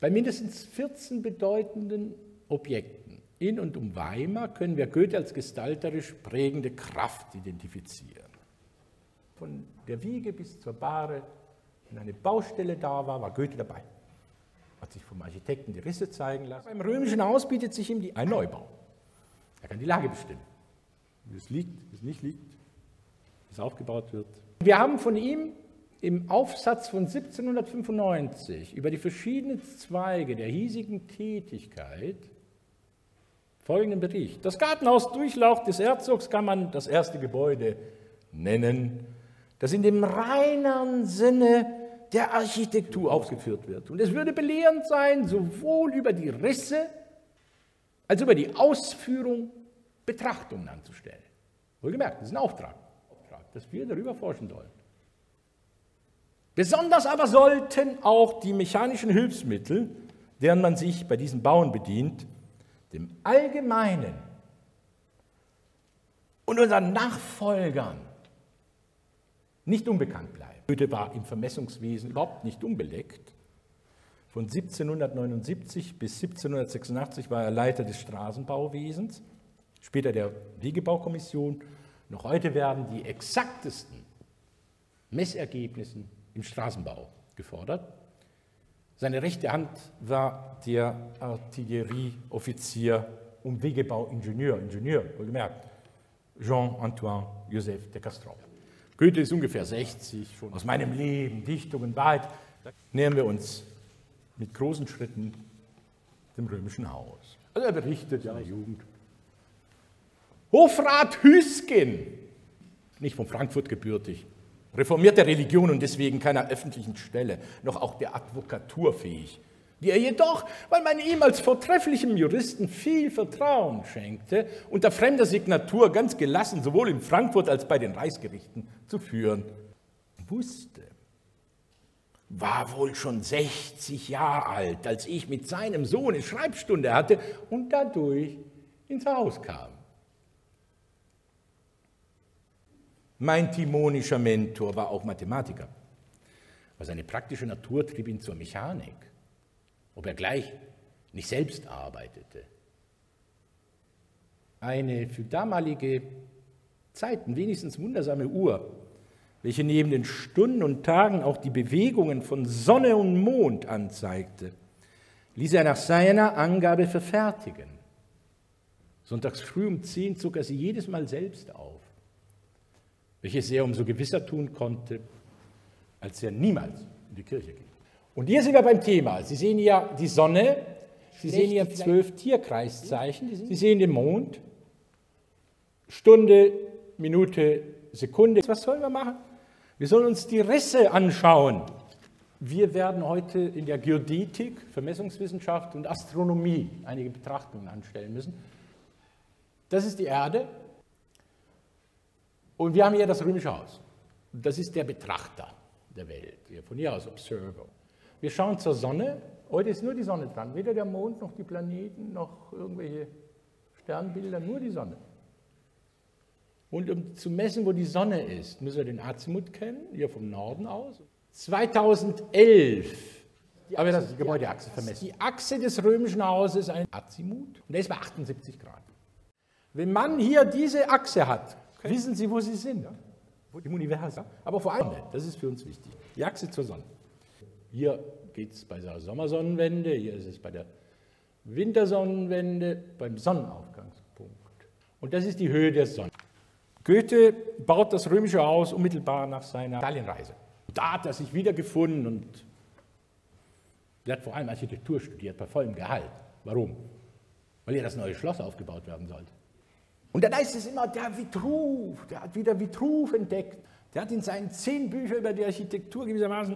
Bei mindestens 14 bedeutenden Objekten in und um Weimar können wir Goethe als gestalterisch prägende Kraft identifizieren. Von der Wiege bis zur Bahre, wenn eine Baustelle da war, war Goethe dabei. Hat sich vom Architekten die Risse zeigen lassen. Beim Römischen Haus bietet sich ihm ein Neubau. Er kann die Lage bestimmen, wie es liegt, wie es nicht liegt, wie es aufgebaut wird. Wir haben von ihm im Aufsatz von 1795 über die verschiedenen Zweige der hiesigen Tätigkeit folgenden Bericht. Das Gartenhaus Durchlaucht des Herzogs kann man das erste Gebäude nennen, das in dem reineren Sinne der Architektur aufgeführt wird. Und es würde belehrend sein, sowohl über die Risse als über die Ausführung Betrachtungen anzustellen. Wohlgemerkt, das ist ein Auftrag, dass wir darüber forschen sollen. Besonders aber sollten auch die mechanischen Hilfsmittel, deren man sich bei diesen Bauen bedient, dem Allgemeinen und unseren Nachfolgern nicht unbekannt bleiben. Goethe war im Vermessungswesen überhaupt nicht unbeleckt. Von 1779 bis 1786 war er Leiter des Straßenbauwesens, später der Wegebaukommission. Noch heute werden die exaktesten Messergebnisse im Straßenbau gefordert. Seine rechte Hand war der Artillerieoffizier und Wegebauingenieur, wohlgemerkt, Jean-Antoine Joseph de Castrop. Goethe ist ungefähr 60, schon aus meinem Leben, Dichtungen, Wahrheit. Da nähern wir uns mit großen Schritten dem Römischen Haus. Also er berichtet ja Jugend. Hofrat Hüsgen, nicht von Frankfurt gebürtig, reformierte Religion und deswegen keiner öffentlichen Stelle, noch auch der Advokatur fähig, die er jedoch, weil man ihm als vortrefflichem Juristen viel Vertrauen schenkte, unter fremder Signatur ganz gelassen sowohl in Frankfurt als bei den Reichsgerichten zu führen wusste. War wohl schon 60 Jahre alt, als ich mit seinem Sohn eine Schreibstunde hatte und dadurch ins Haus kam. Mein timonischer Mentor war auch Mathematiker, aber seine praktische Natur trieb ihn zur Mechanik, ob er gleich nicht selbst arbeitete. Eine für damalige Zeiten wenigstens wundersame Uhr, welche neben den Stunden und Tagen auch die Bewegungen von Sonne und Mond anzeigte, ließ er nach seiner Angabe verfertigen. Sonntags früh um 10 zog er sie jedes Mal selbst auf, welches er umso gewisser tun konnte, als er niemals in die Kirche ging. Und hier sind wir beim Thema. Sie sehen ja die Sonne, Sie sehen hier 12 Tierkreiszeichen, Sie sehen den Mond, Stunde, Minute, Sekunde. Was sollen wir machen? Wir sollen uns die Risse anschauen. Wir werden heute in der Geodätik, Vermessungswissenschaft und Astronomie einige Betrachtungen anstellen müssen. Das ist die Erde. Und wir haben hier das Römische Haus. Das ist der Betrachter der Welt, von hier aus Observer. Wir schauen zur Sonne. Heute ist nur die Sonne dran. Weder der Mond, noch die Planeten, noch irgendwelche Sternbilder, nur die Sonne. Und um zu messen, wo die Sonne ist, müssen wir den Azimut kennen, hier vom Norden aus. 2011 haben wir die Gebäudeachse vermessen. Die Achse des Römischen Hauses ist ein Azimut und der ist bei 78 Grad. Wenn man hier diese Achse hat, wissen Sie, wo Sie sind? Im Universum. Aber vor allem, das ist für uns wichtig, die Achse zur Sonne. Hier geht es bei der Sommersonnenwende, hier ist es bei der Wintersonnenwende, beim Sonnenaufgangspunkt. Und das ist die Höhe der Sonne. Goethe baut das Römische Haus unmittelbar nach seiner Italienreise. Da hat er sich wiedergefunden und er hat vor allem Architektur studiert, bei vollem Gehalt. Warum? Weil hier das neue Schloss aufgebaut werden sollte. Und dann heißt es immer, der Vitruv, der hat wieder Vitruv entdeckt. Der hat in seinen 10 Büchern über die Architektur gewissermaßen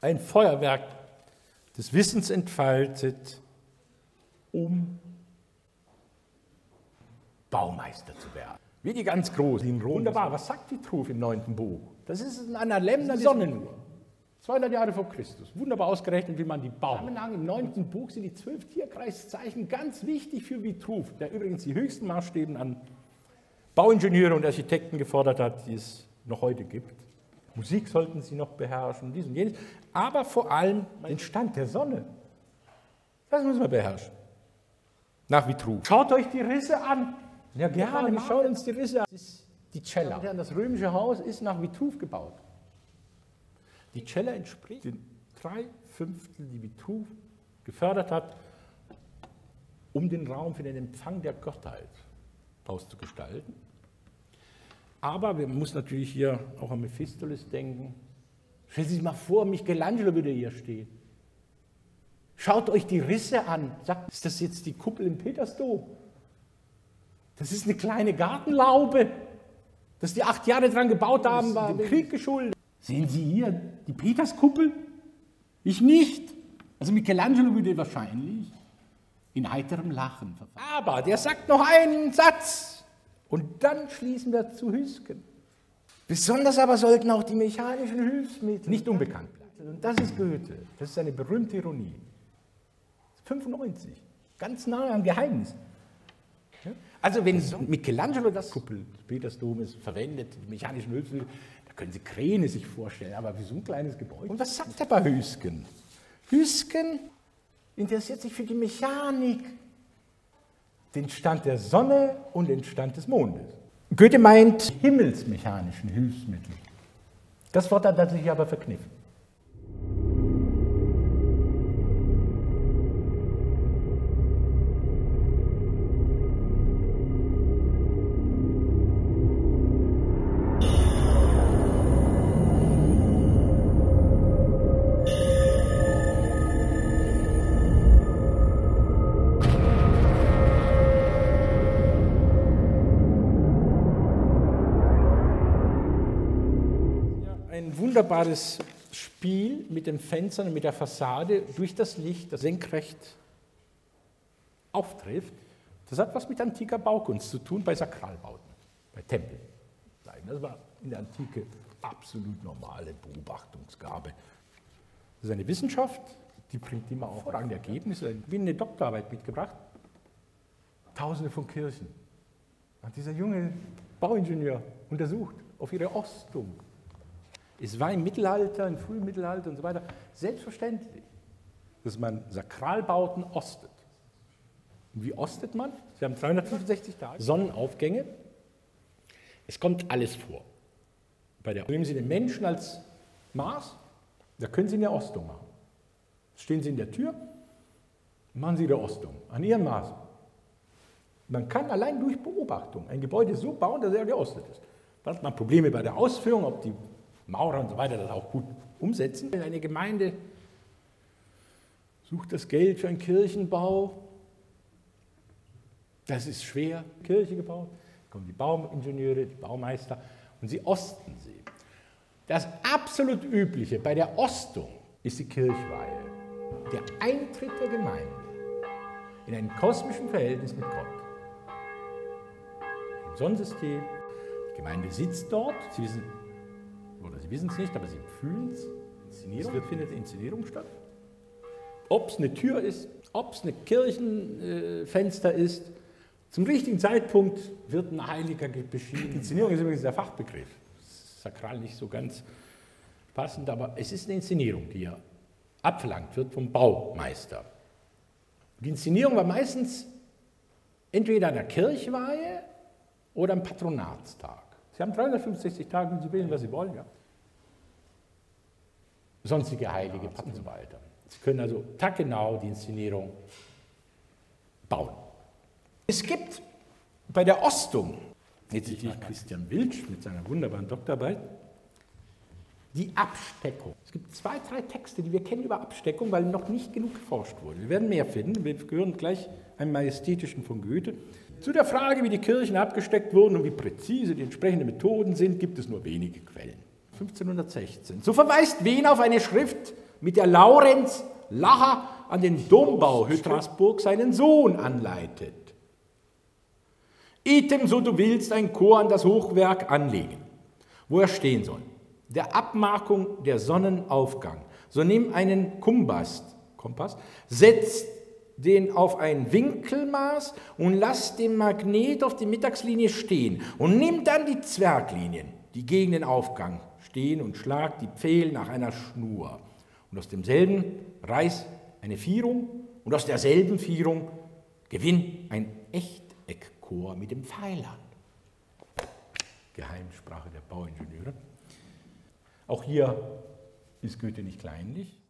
ein Feuerwerk des Wissens entfaltet, um Baumeister zu werden. Wie die ganz Großen in Rom. Wunderbar, was sagt Vitruv im 9. Buch? Das ist ein Analemma der Sonnenuhr. 200 Jahre vor Christus. Wunderbar ausgerechnet, wie man die baut. Im 9. Buch sind die 12 Tierkreiszeichen ganz wichtig für Vitruv, der übrigens die höchsten Maßstäbe an Bauingenieure und Architekten gefordert hat, die es noch heute gibt. Musik sollten sie noch beherrschen, dies und jenes. Aber vor allem den Stand der Sonne. Das müssen wir beherrschen. Nach Vitruv. Schaut euch die Risse an. Ja, gerne, wir schauen uns die Risse an. Das ist die Cella. Das römische Haus ist nach Vitruv gebaut. Die Cella entspricht den 3/5, die Vitruv gefördert hat, um den Raum für den Empfang der Gottheit auszugestalten. Aber man muss natürlich hier auch an Mephistopheles denken. Stellen Sie sich mal vor, Michelangelo würde hier stehen. Schaut euch die Risse an. Sagt, ist das jetzt die Kuppel im Petersdom? Das ist eine kleine Gartenlaube. Dass die 8 Jahre dran gebaut haben, war dem Krieg geschuldet. Sehen Sie hier die Peterskuppel? Ich nicht. Also Michelangelo würde wahrscheinlich in heiterem Lachen verfallen. Aber der sagt noch einen Satz. Und dann schließen wir zu Hüsken. Besonders aber sollten auch die mechanischen Hilfsmittel nicht unbekannt bleiben. Und das ist Goethe. Das ist eine berühmte Ironie. 95. Ganz nah am Geheimnis. Also wenn Michelangelo das Kuppel des Petersdomes verwendet, die mechanischen Hilfsmittel, da können Sie Kräne sich vorstellen, aber wie so ein kleines Gebäude. Und was sagt er bei Hüsken? Hüsken interessiert sich für die Mechanik, den Stand der Sonne und den Stand des Mondes. Goethe meint himmelsmechanischen Hilfsmittel. Das Wort hat er sich aber verkniffen. Ein wunderbares Spiel mit den Fenstern und mit der Fassade durch das Licht, das senkrecht auftrifft. Das hat was mit antiker Baukunst zu tun, bei Sakralbauten, bei Tempeln. Das war in der Antike absolut normale Beobachtungsgabe. Das ist eine Wissenschaft, die bringt immer auch hervorragende Ergebnisse. Ich habe eine Doktorarbeit mitgebracht. Tausende von Kirchen hat dieser junge Bauingenieur untersucht auf ihre Ostung. Es war im Mittelalter, im frühen Mittelalter und so weiter selbstverständlich, dass man Sakralbauten ostet. Und wie ostet man? Sie haben 365 Tage, Sonnenaufgänge. Es kommt alles vor. Nehmen Sie den Menschen als Maß, da können Sie eine Ostung machen. Stehen Sie in der Tür, machen Sie eine Ostung an Ihrem Maß. Man kann allein durch Beobachtung ein Gebäude so bauen, dass er geostet ist. Da hat man Probleme bei der Ausführung, ob die Maurer und so weiter das auch gut umsetzen. Eine Gemeinde sucht das Geld für einen Kirchenbau. Das ist schwer. Kirche gebaut. Da kommen die Bauingenieure, die Baumeister und sie osten sie. Das absolut Übliche bei der Ostung ist die Kirchweihe. Der Eintritt der Gemeinde in ein kosmischen Verhältnis mit Gott. Im Sonnensystem. Die Gemeinde sitzt dort. Sie wissen es nicht, aber sie fühlen es. Es findet Inszenierung statt. Ob es eine Tür ist, ob es ein Kirchenfenster ist, zum richtigen Zeitpunkt wird ein Heiliger beschieden. Inszenierung ist übrigens der Fachbegriff. Sakral nicht so ganz passend, aber es ist eine Inszenierung, die ja abverlangt wird vom Baumeister. Die Inszenierung war meistens entweder an der Kirchweihe oder am Patronatstag. Sie haben 365 Tage, Sie wählen, was Sie wollen. Ja. Sonstige Heilige und so weiter. Sie können also taggenau die Inszenierung bauen. Es gibt bei der Ostung, jetzt zitiere ich Christian Wiltsch mit seiner wunderbaren Doktorarbeit, die Absteckung. Es gibt 2, 3 Texte, die wir kennen über Absteckung, weil noch nicht genug geforscht wurde. Wir werden mehr finden. Wir gehören gleich einem Majestätischen von Goethe. Zu der Frage, wie die Kirchen abgesteckt wurden und wie präzise die entsprechenden Methoden sind, gibt es nur wenige Quellen. 1516. So verweist Wien auf eine Schrift, mit der Laurenz Lacher an den Dombau Straßburg seinen Sohn anleitet. Item, so du willst, ein Chor an das Hochwerk anlegen, wo er stehen soll. Der Abmarkung der Sonnenaufgang. So nimm einen Kompass, setz den auf ein Winkelmaß und lass den Magnet auf die Mittagslinie stehen und nimm dann die Zwerglinien, die gegen den Aufgang stehen und schlag die Pfähl nach einer Schnur. Und aus demselben reiß eine Vierung Und aus derselben Vierung gewinnt ein Echteckchor mit dem Pfeilern. Geheimsprache der Bauingenieure. Auch hier ist Goethe nicht kleinlich.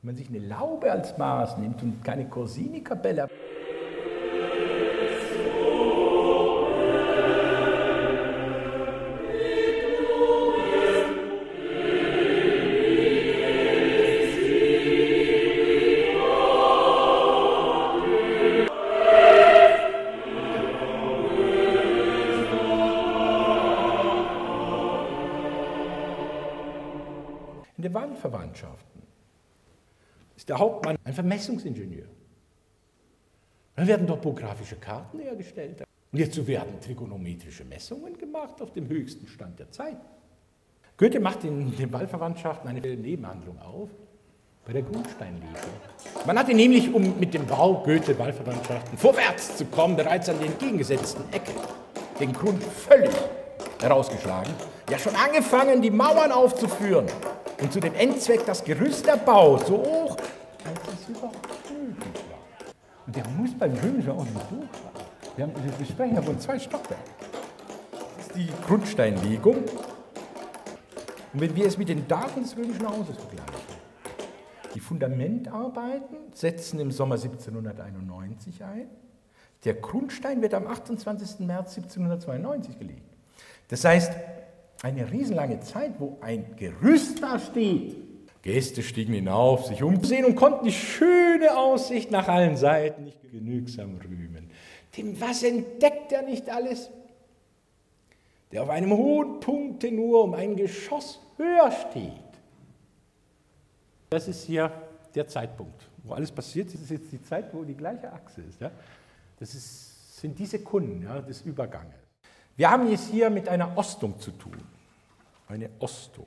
Wenn man sich eine Laube als Maß nimmt und keine Corsini-Kapelle. In den Wandverwandtschaften ist der Hauptmann ein Vermessungsingenieur. Dann werden topografische Karten hergestellt. Und hierzu werden trigonometrische Messungen gemacht auf dem höchsten Stand der Zeit. Goethe macht in den Waldverwandtschaften eine Nebenhandlung auf bei der Grundsteinlegung. Man hatte nämlich, um mit dem Bau Goethe-Waldverwandtschaften vorwärts zu kommen, bereits an der entgegengesetzten Ecke den Grund völlig herausgeschlagen, ja schon angefangen, die Mauern aufzuführen und zu dem Endzweck das Gerüst erbaut, so hoch, als es überhaupt möglich war. Und der muss beim Römischen auch nicht hochfahren. Wir sprechen ja von 2 Stockwerken. Das ist die Grundsteinlegung. Und wenn wir es mit den Daten des Römischen Hauses vergleichen, die Fundamentarbeiten setzen im Sommer 1791 ein, der Grundstein wird am 28. März 1792 gelegt. Das heißt, eine riesenlange Zeit, wo ein Gerüst da steht. Gäste stiegen hinauf, sich umsehen und konnten die schöne Aussicht nach allen Seiten nicht genügsam rühmen. Denn was entdeckt er nicht alles? Der auf einem hohen Punkte nur um ein Geschoss höher steht. Das ist hier der Zeitpunkt, wo alles passiert. Das ist jetzt die Zeit, wo die gleiche Achse ist. Ja? Sind die Sekunden, ja, des Überganges. Wir haben es hier mit einer Ostung zu tun. Eine Ostung.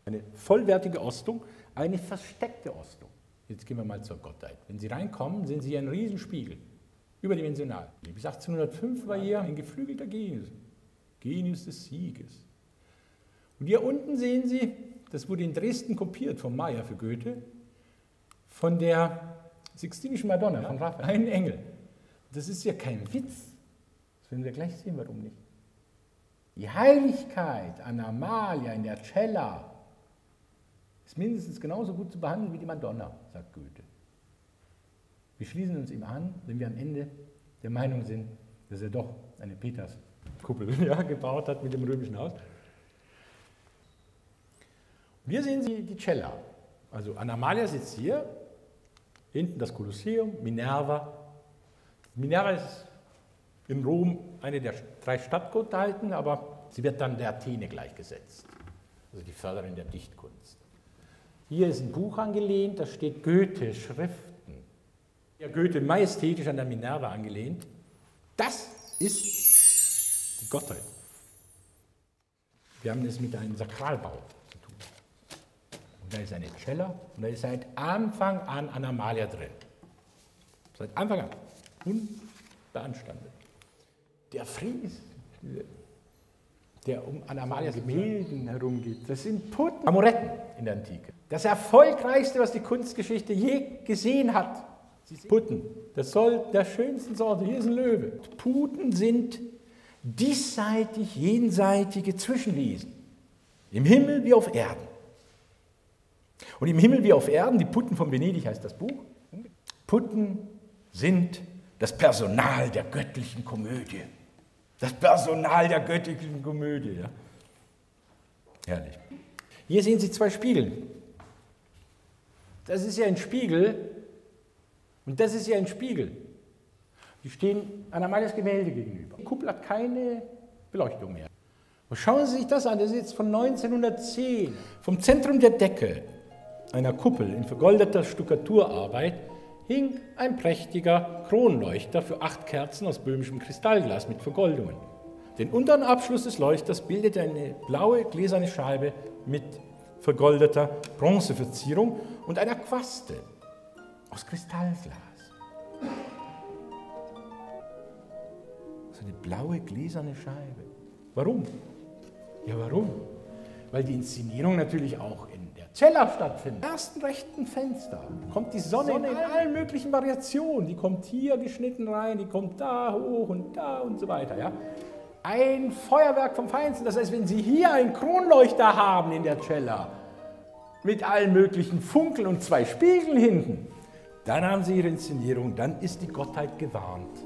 Eine vollwertige Ostung, eine versteckte Ostung. Jetzt gehen wir mal zur Gottheit. Wenn Sie reinkommen, sehen Sie einen Riesenspiegel, überdimensional. Bis 1805 war hier ein geflügelter Genius, Genius des Sieges. Und hier unten sehen Sie, das wurde in Dresden kopiert vom Mayer für Goethe, von der Sixtinischen Madonna von Raphael, ein Engel. Das ist ja kein Witz, das werden wir gleich sehen, warum nicht. Die Heiligkeit an Amalia in der Cella ist mindestens genauso gut zu behandeln wie die Madonna, sagt Goethe. Wir schließen uns ihm an, wenn wir am Ende der Meinung sind, dass er doch eine Peterskuppel gebaut hat mit dem römischen Haus. Und hier sehen Sie die Cella. Also Anna-Amalia sitzt hier, hinten das Kolosseum, Minerva. Minerva ist in Rom eine der 3 Stadtgottheiten, aber sie wird dann der Athene gleichgesetzt, also die Förderin der Dichtkunst. Hier ist ein Buch angelehnt, da steht Goethe, Schriften. Ja, Goethe majestätisch an der Minerva angelehnt. Das ist die Gottheit. Wir haben es mit einem Sakralbau zu tun. Und da ist eine Cella und da ist seit Anfang an Anna-Amalia drin. Seit Anfang an. Unbeanstandet. Der Fries, der um Anna-Amalias Gemälden herumgeht, das sind Putten, Amoretten in der Antike. Das erfolgreichste, was die Kunstgeschichte je gesehen hat. Putten, das soll der schönsten Sorte. Hier ist ein Löwe. Putten sind diesseitig, jenseitige Zwischenwesen. Im Himmel wie auf Erden. Und im Himmel wie auf Erden, die Putten von Venedig heißt das Buch, Putten sind das Personal der göttlichen Komödie. Das Personal der göttlichen Komödie. Ja. Herrlich. Hier sehen Sie 2 Spiegel. Das ist ja ein Spiegel und das ist ja ein Spiegel. Die stehen Anna-Amalias Gemälde gegenüber. Die Kuppel hat keine Beleuchtung mehr. Und schauen Sie sich das an, das ist jetzt von 1910. Vom Zentrum der Decke einer Kuppel in vergoldeter Stuckaturarbeit hing ein prächtiger Kronleuchter für 8 Kerzen aus böhmischem Kristallglas mit Vergoldungen. Den unteren Abschluss des Leuchters bildete eine blaue gläserne Scheibe mit vergoldeter Bronzeverzierung und einer Quaste aus Kristallglas. So eine blaue gläserne Scheibe. Warum? Ja, warum? Weil die Inszenierung natürlich auch in der Cella stattfindet. Im ersten rechten Fenster kommt die Sonne in allen möglichen Variationen. Die kommt hier geschnitten rein, die kommt da hoch und da und so weiter. Ja? Ein Feuerwerk vom Feinsten. Das heißt, wenn Sie hier einen Kronleuchter haben in der Cella mit allen möglichen Funkeln und 2 Spiegeln hinten, dann haben Sie Ihre Inszenierung, dann ist die Gottheit gewarnt,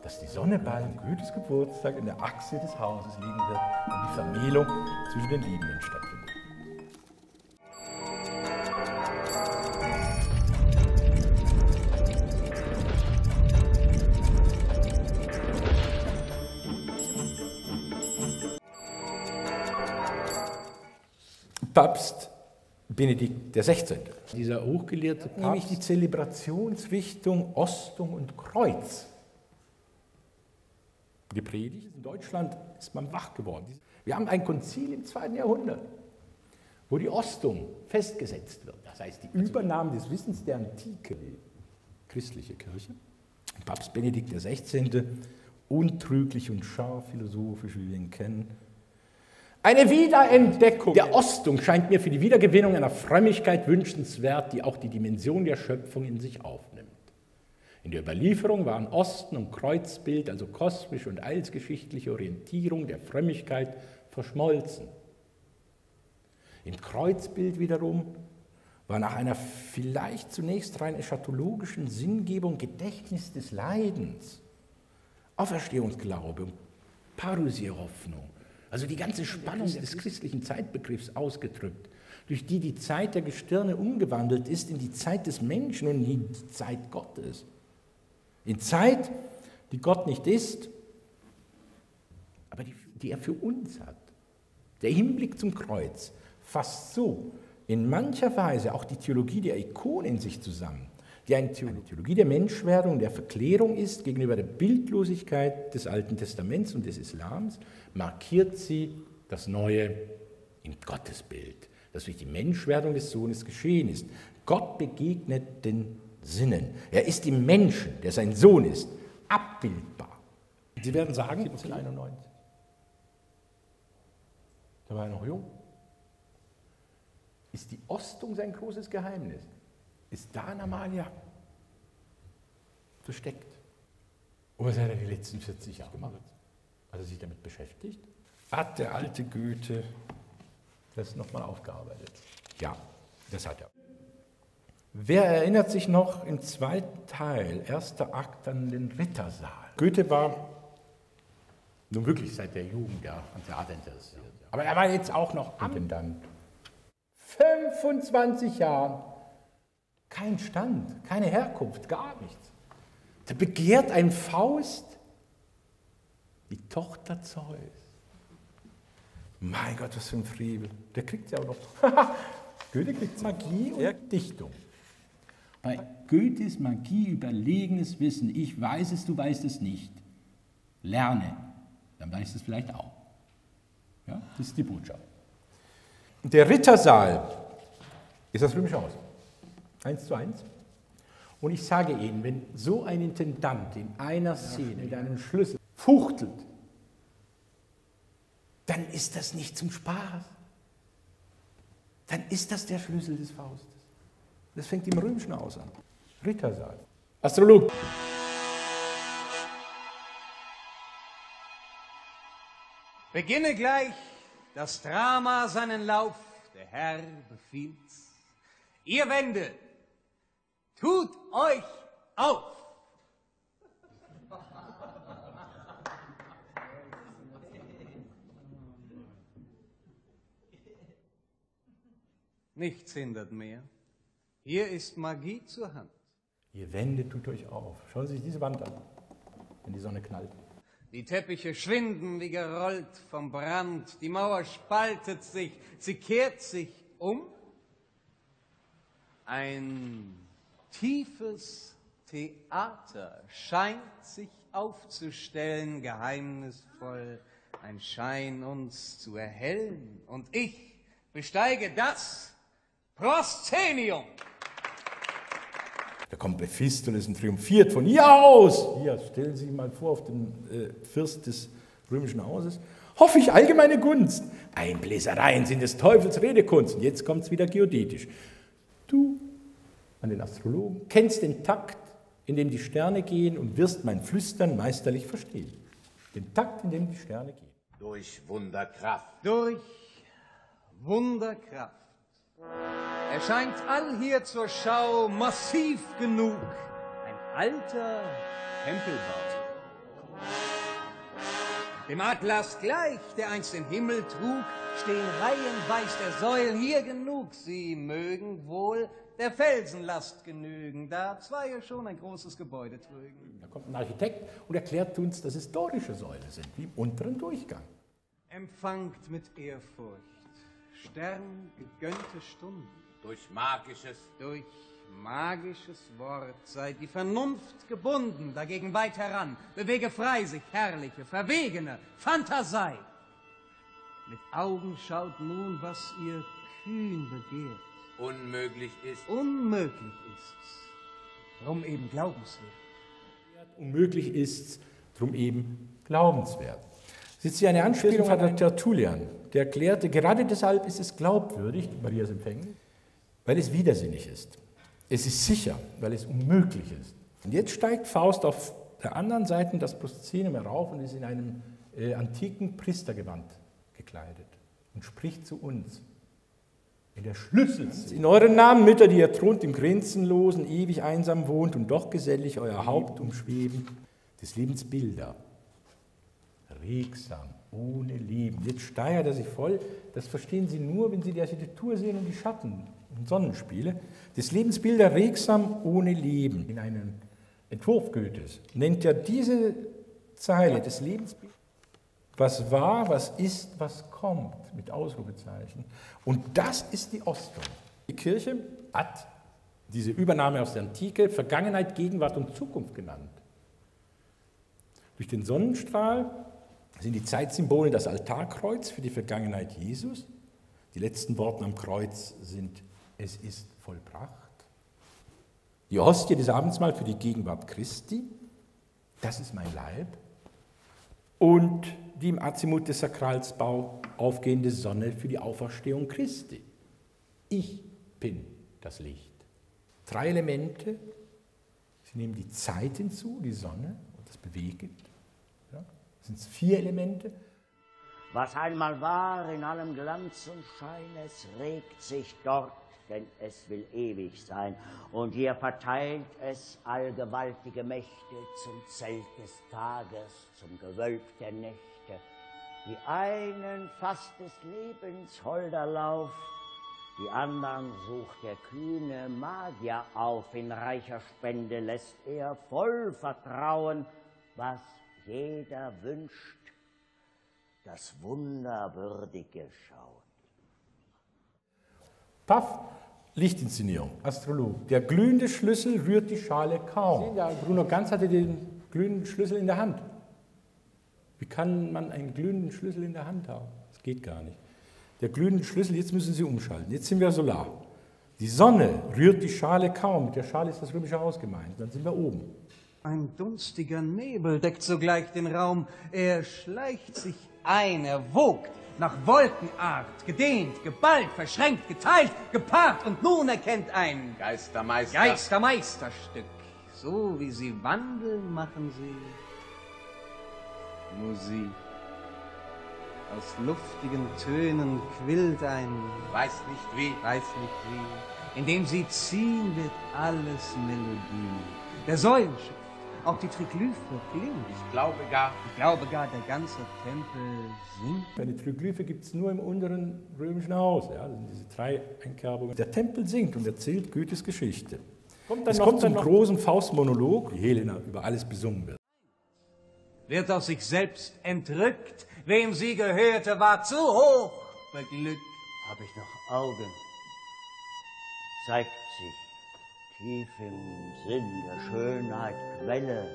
dass die Sonne bald an Goethes Geburtstag in der Achse des Hauses liegen wird und die Vermählung zwischen den Liebenden stattfindet. Papst Benedikt XVI. Dieser hochgelehrte Papst, nämlich die Zelebrationsrichtung Ostung und Kreuz gepredigt. In Deutschland ist man wach geworden. Wir haben ein Konzil im 2. Jahrhundert, wo die Ostung festgesetzt wird. Das heißt, die Übernahme des Wissens der Antike, die christliche Kirche. Papst Benedikt XVI., untrüglich und scharf philosophisch, wie wir ihn kennen. Eine Wiederentdeckung der Ostung scheint mir für die Wiedergewinnung einer Frömmigkeit wünschenswert, die auch die Dimension der Schöpfung in sich aufnimmt. In der Überlieferung waren Osten und Kreuzbild, also kosmische und heilsgeschichtliche Orientierung der Frömmigkeit, verschmolzen. Im Kreuzbild wiederum war nach einer vielleicht zunächst rein eschatologischen Sinngebung Gedächtnis des Leidens, Auferstehungsglaube, Parusierhoffnung, also die ganze Spannung des christlichen Zeitbegriffs ausgedrückt, durch die die Zeit der Gestirne umgewandelt ist in die Zeit des Menschen und in die Zeit Gottes. In Zeit, die Gott nicht ist, aber die er für uns hat. Der Hinblick zum Kreuz fasst so in mancher Weise auch die Theologie der Ikone in sich zusammen, die eine Theologie der Menschwerdung, der Verklärung ist gegenüber der Bildlosigkeit des Alten Testaments und des Islams, markiert sie das Neue im Gottesbild, das durch die Menschwerdung des Sohnes geschehen ist. Gott begegnet den Sinnen. Er ist im Menschen, der sein Sohn ist, abbildbar. Sie werden sagen, 1791. Da war er noch jung. Ist die Ostung sein großes Geheimnis? Ist da Anna-Amalia versteckt? Und was hat er die letzten 40 Jahre gemacht? Hat er sich damit beschäftigt? Hat der alte Goethe das nochmal aufgearbeitet? Ja, das hat er. Wer erinnert sich noch im 2. Teil, 1. Akt, an den Rittersaal? Goethe war nun wirklich seit der Jugend ja an Theater interessiert. Aber er war jetzt auch noch Intendant. 25 Jahren kein Stand, keine Herkunft, gar nichts. Da begehrt ein Faust die Tochter Zeus. Mein Gott, was für ein Frevel. Der kriegt ja auch noch. Goethe kriegt Magie und Dichtung. Bei Goethes Magie überlegenes Wissen. Ich weiß es, du weißt es nicht. Lerne, dann weißt du es vielleicht auch. Ja, das ist die Botschaft. Der Rittersaal ist das Römische Haus. 1:1. Und ich sage Ihnen, wenn so ein Intendant in einer Szene mit einem Schlüssel fuchtelt, dann ist das nicht zum Spaß. Dann ist das der Schlüssel des Faustes. Das fängt im Römischen Haus an. Rittersaal. Astrolog. Beginne gleich das Drama seinen Lauf, der Herr befiehlt. Ihr Wände, tut euch auf! Nichts hindert mehr. Hier ist Magie zur Hand. Ihr Wände, tut euch auf. Schauen Sie sich diese Wand an, wenn die Sonne knallt. Die Teppiche schwinden wie gerollt vom Brand. Die Mauer spaltet sich, sie kehrt sich um. Ein tiefes Theater scheint sich aufzustellen, geheimnisvoll, ein Schein uns zu erhellen. Und ich besteige das Proszenium. Da kommt Mephistopheles und triumphiert von hier aus. Hier, stellen Sie sich mal vor, auf den Fürst des römischen Hauses. Hoffe ich allgemeine Gunst. Einbläsereien sind des Teufels Redekunst. Und jetzt kommt es wieder geodetisch. Du, an den Astrologen, kennst den Takt, in dem die Sterne gehen und wirst mein Flüstern meisterlich verstehen. Den Takt, in dem die Sterne gehen. Durch Wunderkraft. Durch Wunderkraft erscheint all hier zur Schau massiv genug. Ein alter Tempelbau. Dem Atlas gleich, der einst den Himmel trug, stehen reihenweis der Säulen hier genug. Sie mögen wohl der Felsenlast genügen, da zwei schon ein großes Gebäude trügen. Da kommt ein Architekt und erklärt uns, dass es dorische Säulen sind, wie im unteren Durchgang. Empfangt mit Ehrfurcht sterngegönnte Stunden. Durch magisches Wort sei die Vernunft gebunden, dagegen weit heran, bewege frei sich herrliche, verwegene Phantasei. Mit Augen schaut nun, was ihr kühn begehrt. unmöglich ist. Unmöglich ist's, drum eben glaubenswert. Unmöglich ist's, drum eben glaubenswert. Das ist hier eine Anspielung von Tertullian, der erklärte, gerade deshalb ist es glaubwürdig, Marias Empfängnis, weil es widersinnig ist. Es ist sicher, weil es unmöglich ist. Und jetzt steigt Faust auf der anderen Seite das Proszenium herauf und ist in einem antiken Priestergewand gekleidet und spricht zu uns. In der Schlüssel. In euren Namen, Mütter, die ihr thront im Grenzenlosen, ewig einsam wohnt und doch gesellig euer Haupt umschweben, des Lebens Bilder. Regsam, ohne Leben. Jetzt steigert er sich voll. Das verstehen Sie nur, wenn Sie die Architektur sehen und die Schatten und Sonnenspiele. Des Lebens Bilder regsam, ohne Leben. In einem Entwurf Goethes nennt er diese Zeile des Lebensbildes. Was war, was ist, was kommt, mit Ausrufezeichen. Und das ist die Ostung. Die Kirche hat diese Übernahme aus der Antike Vergangenheit, Gegenwart und Zukunft genannt. Durch den Sonnenstrahl sind die Zeitsymbole das Altarkreuz für die Vergangenheit Jesus. Die letzten Worte am Kreuz sind, es ist vollbracht. Die Hostie des Abendsmahls für die Gegenwart Christi, das ist mein Leib. Und die im Azimut des Sakralsbau aufgehende Sonne für die Auferstehung Christi. Ich bin das Licht. 3 Elemente, sie nehmen die Zeit hinzu, die Sonne und das Bewegen. Ja, das sind 4 Elemente. Was einmal war in allem Glanz und Schein, es regt sich dort, denn es will ewig sein. Und hier verteilt es allgewaltige Mächte zum Zelt des Tages, zum Gewölk der Nächte. Die einen fasst des Lebens holder Lauf, Die andern sucht der kühne Magier auf, in reicher Spende lässt er voll Vertrauen, was jeder wünscht, das Wunderwürdige schauen. Paff, Lichtinszenierung, Astrolog. Der glühende Schlüssel rührt die Schale kaum. Sie sehen ja, Bruno Ganz hatte den glühenden Schlüssel in der Hand. Wie kann man einen glühenden Schlüssel in der Hand haben? Das geht gar nicht. Der glühende Schlüssel, jetzt müssen Sie umschalten. Jetzt sind wir solar. Die Sonne rührt die Schale kaum. Mit der Schale ist das römische Haus gemeint. Dann sind wir oben. Ein dunstiger Nebel deckt sogleich den Raum. Er schleicht sich ein, er wogt nach Wolkenart, gedehnt, geballt, verschränkt, geteilt, gepaart und nun erkennt ein Geistermeisterstück. So wie sie wandeln, machen sie Musik. Aus luftigen Tönen quillt ein Weiß nicht wie. Indem sie ziehen, wird alles Melodie. Der Säulenschiff, auch die Triglyphe klingt. Ich glaube gar, der ganze Tempel singt. Eine Triglyphe gibt es nur im unteren römischen Haus. Ja, das sind diese 3 Einkerbungen. Der Tempel singt und erzählt Goethes Geschichte. Es kommt zum großen Faustmonolog, wie Helena über alles besungen wird. Wird aus sich selbst entrückt, wem sie gehörte, war zu hoch beglückt. Hab ich noch Augen, zeigt sich tief im Sinn der Schönheit Quelle,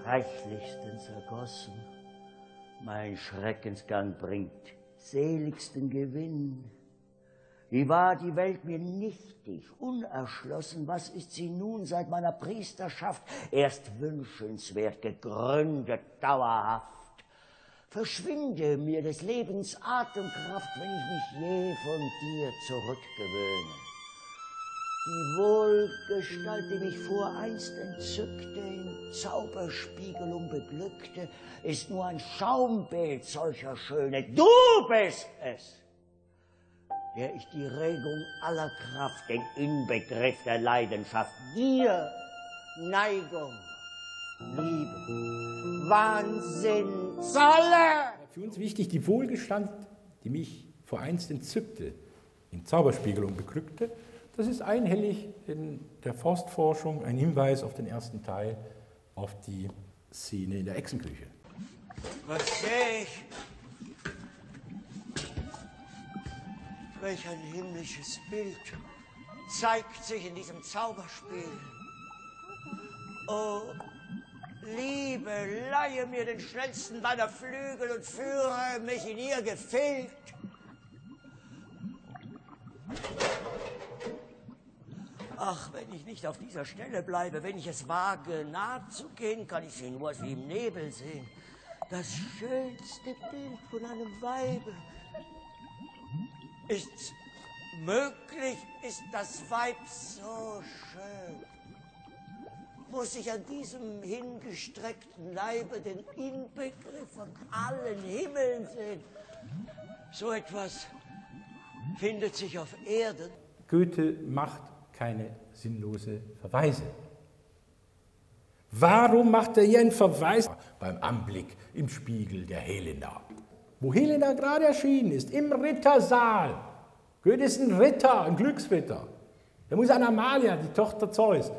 reichlichstens ergossen. Mein Schreckensgang bringt seligsten Gewinn. Wie war die Welt mir nichtig, unerschlossen, was ist sie nun seit meiner Priesterschaft? Erst wünschenswert, gegründet, dauerhaft. Verschwinde mir des Lebens Atemkraft, wenn ich mich je von dir zurückgewöhne. Die Wohlgestalt, die mich voreinst entzückte, in Zauberspiegelung beglückte, ist nur ein Schaumbild solcher Schöne. Du bist es, der ich die Regung aller Kraft, den Inbegriff der Leidenschaft, Gier, Neigung, Liebe, Wahnsinn, Zolle. Für uns wichtig, die Wohlgestalt, die mich voreinst entzückte, in Zauberspiegelung beglückte, das ist einhellig in der Faustforschung ein Hinweis auf den ersten Teil, auf die Szene in der Hexenküche. Was sehe ich? Welch ein himmlisches Bild zeigt sich in diesem Zauberspiel. Oh, Liebe, leihe mir den schnellsten deiner Flügel und führe mich in ihr Gefilde. Ach, wenn ich nicht auf dieser Stelle bleibe, wenn ich es wage, nahe zu gehen, kann ich sie nur wie im Nebel sehen. Das schönste Bild von einem Weibe. Ist's möglich, ist das Weib so schön? Muss ich an diesem hingestreckten Leibe den Inbegriff von allen Himmeln sehen? So etwas findet sich auf Erden. Goethe macht keine sinnlose Verweise. Warum macht er hier einen Verweis? Beim Anblick im Spiegel der Helena. Wo Helena gerade erschienen ist, im Rittersaal. Goethe ist ein Ritter, ein Glücksritter. Er muss an Amalia, die Tochter Zeus,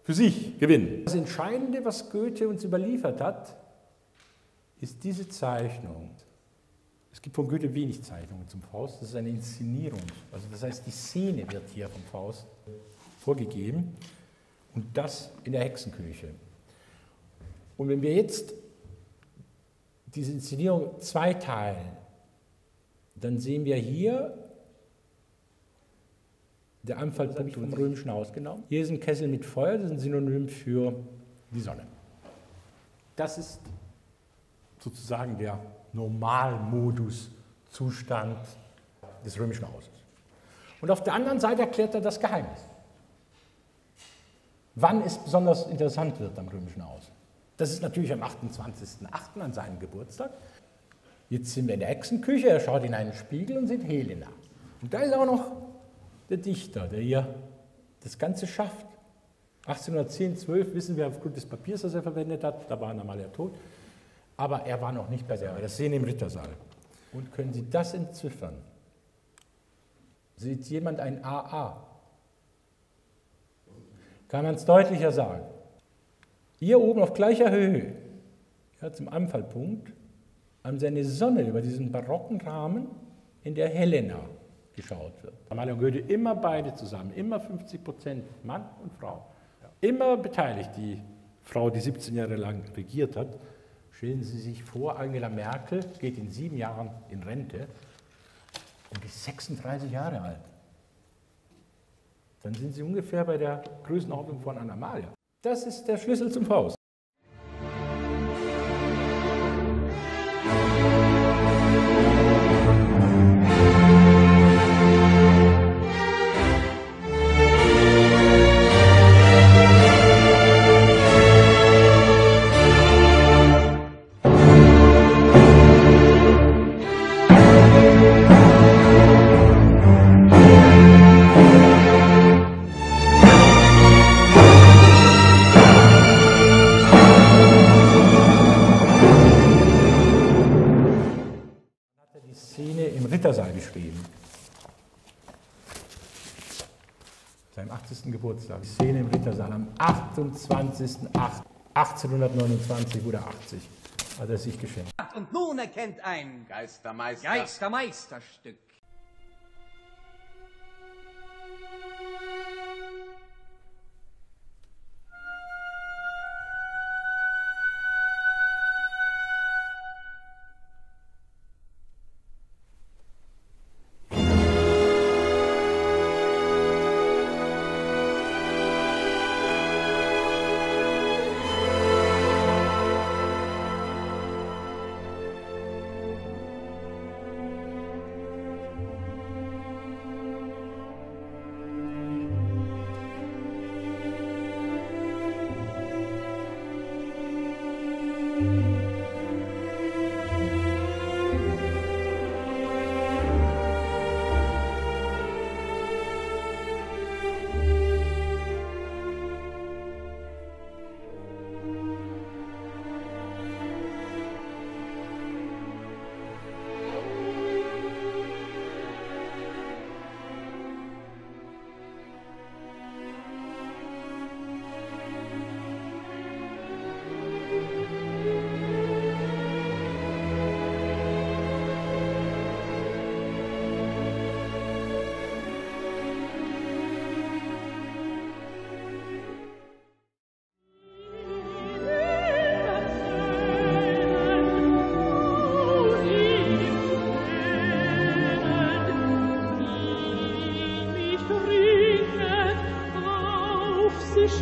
für sich gewinnen. Das Entscheidende, was Goethe uns überliefert hat, ist diese Zeichnung. Es gibt von Goethe wenig Zeichnungen zum Faust, das ist eine Inszenierung. Also das heißt, die Szene wird hier vom Faust vorgegeben und das in der Hexenküche. Und wenn wir jetzt diese Inszenierung zweiteilen, dann sehen wir hier der Anfallspunkt vom römischen Haus genommen. Hier ist ein Kessel mit Feuer, das ist ein Synonym für die Sonne. Das ist sozusagen der Normalmodus-Zustand des römischen Hauses. Und auf der anderen Seite erklärt er das Geheimnis. Wann es besonders interessant wird am römischen Haus. Das ist natürlich am 28.08. an seinem Geburtstag. Jetzt sind wir in der Hexenküche, er schaut in einen Spiegel und sieht Helena. Und da ist auch noch der Dichter, der hier das Ganze schafft. 1810, 12 wissen wir aufgrund des Papiers, das er verwendet hat, da war Amalia tot. Aber er war noch nicht bei der Szene im Rittersaal. Und können Sie das entziffern? Sieht jemand ein AA? Kann man es deutlicher sagen? Hier oben auf gleicher Höhe, ja, zum Anfallpunkt, haben Sie eine Sonne über diesen barocken Rahmen, in der Helena geschaut wird. Amalia und Goethe immer beide zusammen, immer 50%, Mann und Frau. Immer beteiligt, die Frau, die 17 Jahre lang regiert hat. Stellen Sie sich vor, Angela Merkel geht in 7 Jahren in Rente und ist 36 Jahre alt. Dann sind Sie ungefähr bei der Größenordnung von Anna Amalia. Das ist der Schlüssel zum Faust. Szene im Rittersaal geschrieben. Seinem 80. Geburtstag. Die Szene im Rittersaal am 28.08.1829 wurde 80, hat er sich geschenkt. Und nun erkennt ein Geistermeister. Geistermeisterstück.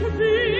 Today